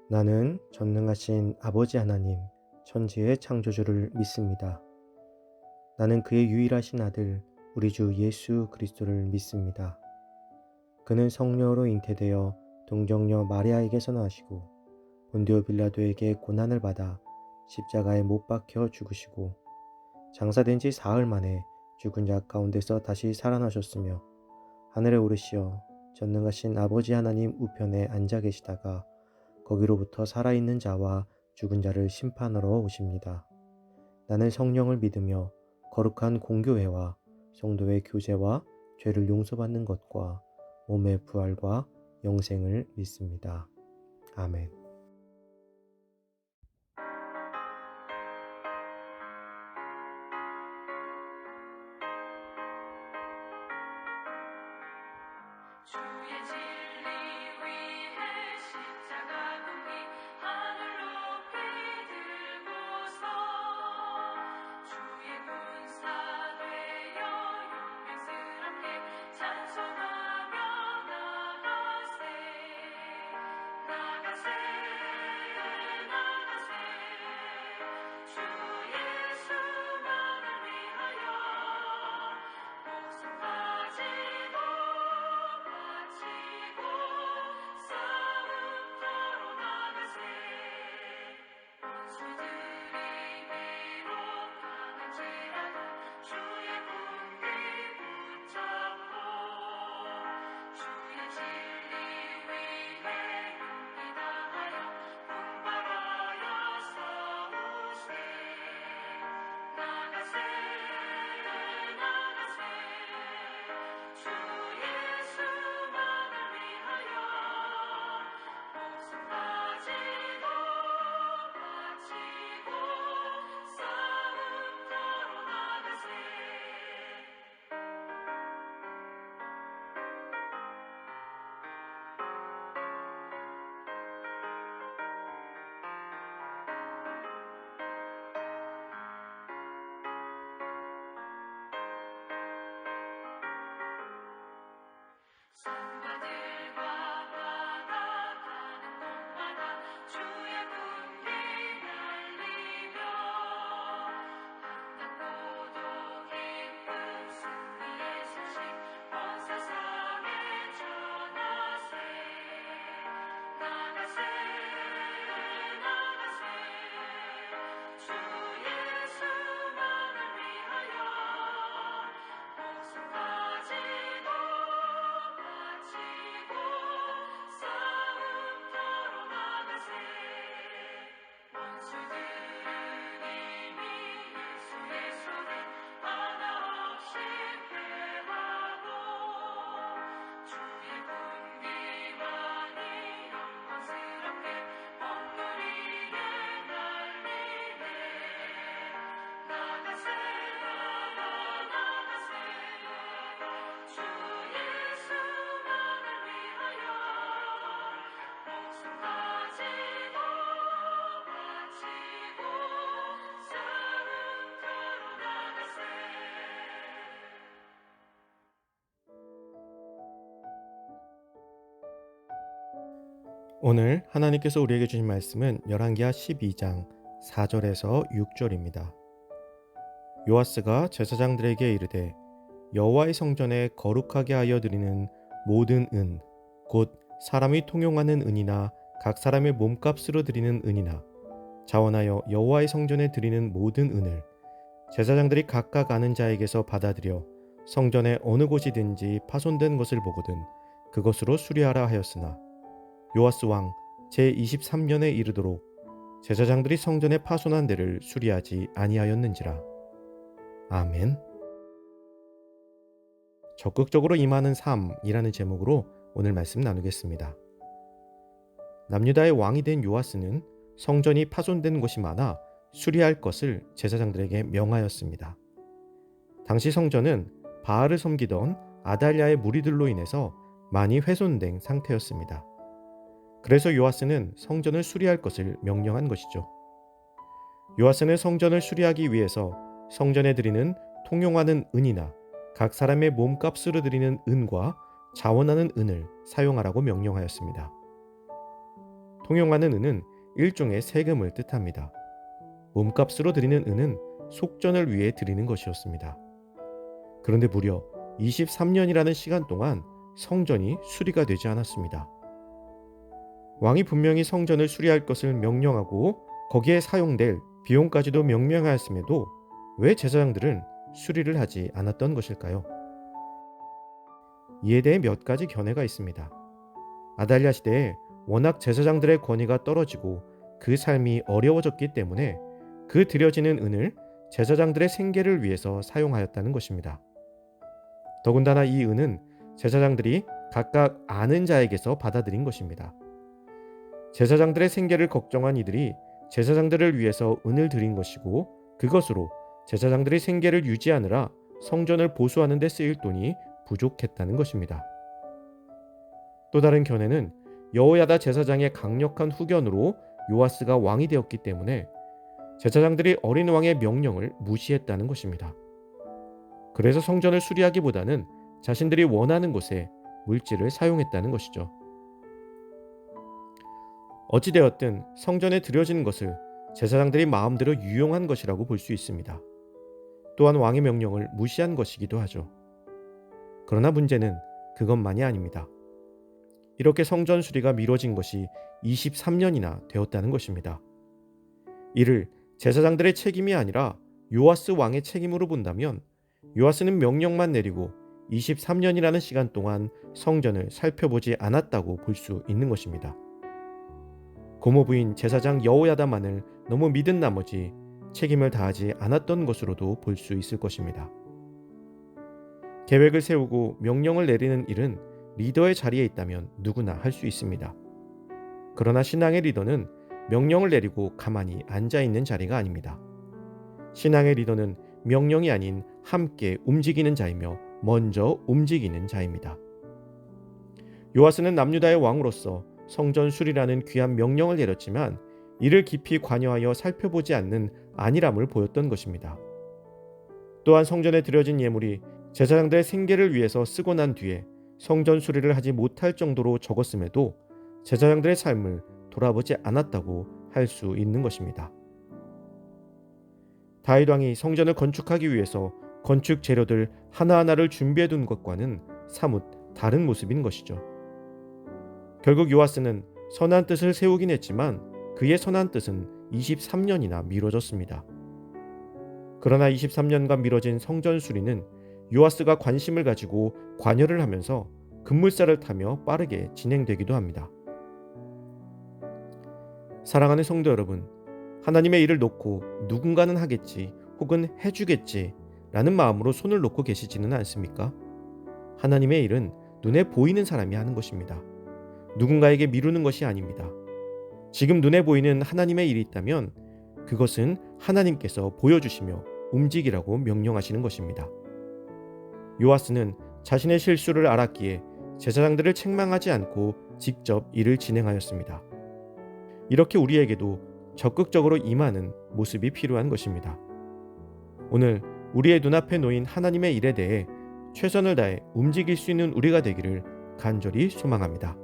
나는 전능하신 아버지 하나님, 천지의 창조주를 믿습니다. 나는 그의 유일하신 아들, 우리 주 예수 그리스도를 믿습니다. 그는 성령으로 잉태되어 동정녀 마리아에게서 나시고 본디오 빌라도에게 고난을 받아 십자가에 못 박혀 죽으시고 장사된 지 사흘 만에 죽은 자 가운데서 다시 살아나셨으며 하늘에 오르시어 전능하신 아버지 하나님 우편에 앉아 계시다가 거기로부터 살아있는 자와 죽은 자를 심판하러 오십니다. 나는 성령을 믿으며 거룩한 공교회와 성도의 교제와 죄를 용서받는 것과 몸의 부활과 영생을 믿습니다. 아멘. 주의 진리 위해 십자가 높이 하늘 높이 들고서 주의 군사 되어 용맹스럽게 찬송하며 나가세 나가세 나가세 주 예수만을 위하여 목숨까지도 바치고 싸움터로 나가세 원수들이 비록 강할지라도 주의 군대 붙잡고 주의 진리 위해 용기 다하여 분발하여 싸우세 나가세 나가세 주 예수만을 위하여 목숨까지도 바치고 싸움터로 나가세 산과들과 바다 가는 곳마다 주의 군기 날리며 한탄고도 기쁨 승리의 소식 온 세상에 전하세 나가세 나가세 주 예수만을 위하여 목숨까지도 바치고 싸움터로 나가세 원수들은 이미 예수의 손에 하나 없이 패하고 주의 군기만이 영광스럽게 온누리에 날리네 나가세 나가세 주 예수만을 위하여 목숨까지도 바치고 싸움터로 나가세 오늘 하나님께서 우리에게 주신 말씀은 열왕기하 12장 4절에서 6절입니다. 요아스가 제사장들에게 이르되 여호와의 성전에 거룩하게 하여 드리는 모든 은, 곧 사람이 통용하는 은이나 각 사람의 몸값으로 드리는 은이나 자원하여 여호와의 성전에 드리는 모든 은을 제사장들이 각각 아는 자에게서 받아들여 성전의 어느 곳이든지 파손된 것을 보거든 그것으로 수리하라 하였으나 요아스 왕 제23년에 이르도록 제사장들이 성전에 파손한 데를 수리하지 아니하였는지라. 아멘. 적극적으로 임하는 삶이라는 제목으로 오늘 말씀 나누겠습니다. 남유다의 왕이 된 요아스는 성전이 파손된 곳이 많아 수리할 것을 제사장들에게 명하였습니다. 당시 성전은 바알을 섬기던 아달랴의 무리들로 인해서 많이 훼손된 상태였습니다. 그래서 요아스는 성전을 수리할 것을 명령한 것이죠. 요아스는 성전을 수리하기 위해서 성전에 드리는 통용하는 은이나 각 사람의 몸값으로 드리는 은과 자원하는 은을 사용하라고 명령하였습니다. 통용하는 은은 일종의 세금을 뜻합니다. 몸값으로 드리는 은은 속전을 위해 드리는 것이었습니다. 그런데 무려 23년이라는 시간 동안 성전이 수리가 되지 않았습니다. 왕이 분명히 성전을 수리할 것을 명령하고 거기에 사용될 비용까지도 명명하였음에도 왜 제사장들은 수리를 하지 않았던 것일까요? 이에 대해 몇 가지 견해가 있습니다. 아달랴 시대에 워낙 제사장들의 권위가 떨어지고 그 삶이 어려워졌기 때문에 그 드려지는 은을 제사장들의 생계를 위해서 사용하였다는 것입니다. 더군다나 이 은은 제사장들이 각각 아는 자에게서 받아들인 것입니다. 제사장들의 생계를 걱정한 이들이 제사장들을 위해서 은을 드린 것이고 그것으로 제사장들의 생계를 유지하느라 성전을 보수하는 데 쓰일 돈이 부족했다는 것입니다. 또 다른 견해는 여호야다 제사장의 강력한 후견으로 요아스가 왕이 되었기 때문에 제사장들이 어린 왕의 명령을 무시했다는 것입니다. 그래서 성전을 수리하기보다는 자신들이 원하는 곳에 물질을 사용했다는 것이죠. 어찌되었든 성전에 드려진 것을 제사장들이 마음대로 유용한 것이라고 볼 수 있습니다. 또한 왕의 명령을 무시한 것이기도 하죠. 그러나 문제는 그것만이 아닙니다. 이렇게 성전 수리가 미뤄진 것이 23년이나 되었다는 것입니다. 이를 제사장들의 책임이 아니라 요아스 왕의 책임으로 본다면 요아스는 명령만 내리고 23년이라는 시간 동안 성전을 살펴보지 않았다고 볼 수 있는 것입니다. 고모부인 제사장 여호야다만을 너무 믿은 나머지 책임을 다하지 않았던 것으로도 볼 수 있을 것입니다. 계획을 세우고 명령을 내리는 일은 리더의 자리에 있다면 누구나 할 수 있습니다. 그러나 신앙의 리더는 명령을 내리고 가만히 앉아 있는 자리가 아닙니다. 신앙의 리더는 명령이 아닌 함께 움직이는 자이며 먼저 움직이는 자입니다. 요아스는 남유다의 왕으로서 성전 수리라는 귀한 명령을 내렸지만 이를 깊이 관여하여 살펴보지 않는 안일함을 보였던 것입니다. 또한 성전에 드려진 예물이 제사장들의 생계를 위해서 쓰고 난 뒤에 성전 수리를 하지 못할 정도로 적었음에도 제사장들의 삶을 돌아보지 않았다고 할 수 있는 것입니다. 다윗 왕이 성전을 건축하기 위해서 건축 재료들 하나하나를 준비해 둔 것과는 사뭇 다른 모습인 것이죠. 결국 요아스는 선한 뜻을 세우긴 했지만 그의 선한 뜻은 23년이나 미뤄졌습니다. 그러나 23년간 미뤄진 성전 수리는 요아스가 관심을 가지고 관여를 하면서 급물살을 타며 빠르게 진행되기도 합니다. 사랑하는 성도 여러분, 하나님의 일을 놓고 누군가는 하겠지 혹은 해주겠지 라는 마음으로 손을 놓고 계시지는 않습니까? 하나님의 일은 눈에 보이는 사람이 하는 것입니다. 누군가에게 미루는 것이 아닙니다. 지금 눈에 보이는 하나님의 일이 있다면 그것은 하나님께서 보여주시며 움직이라고 명령하시는 것입니다. 요아스는 자신의 실수를 알았기에 제사장들을 책망하지 않고 직접 일을 진행하였습니다. 이렇게 우리에게도 적극적으로 임하는 모습이 필요한 것입니다. 오늘 우리의 눈앞에 놓인 하나님의 일에 대해 최선을 다해 움직일 수 있는 우리가 되기를 간절히 소망합니다.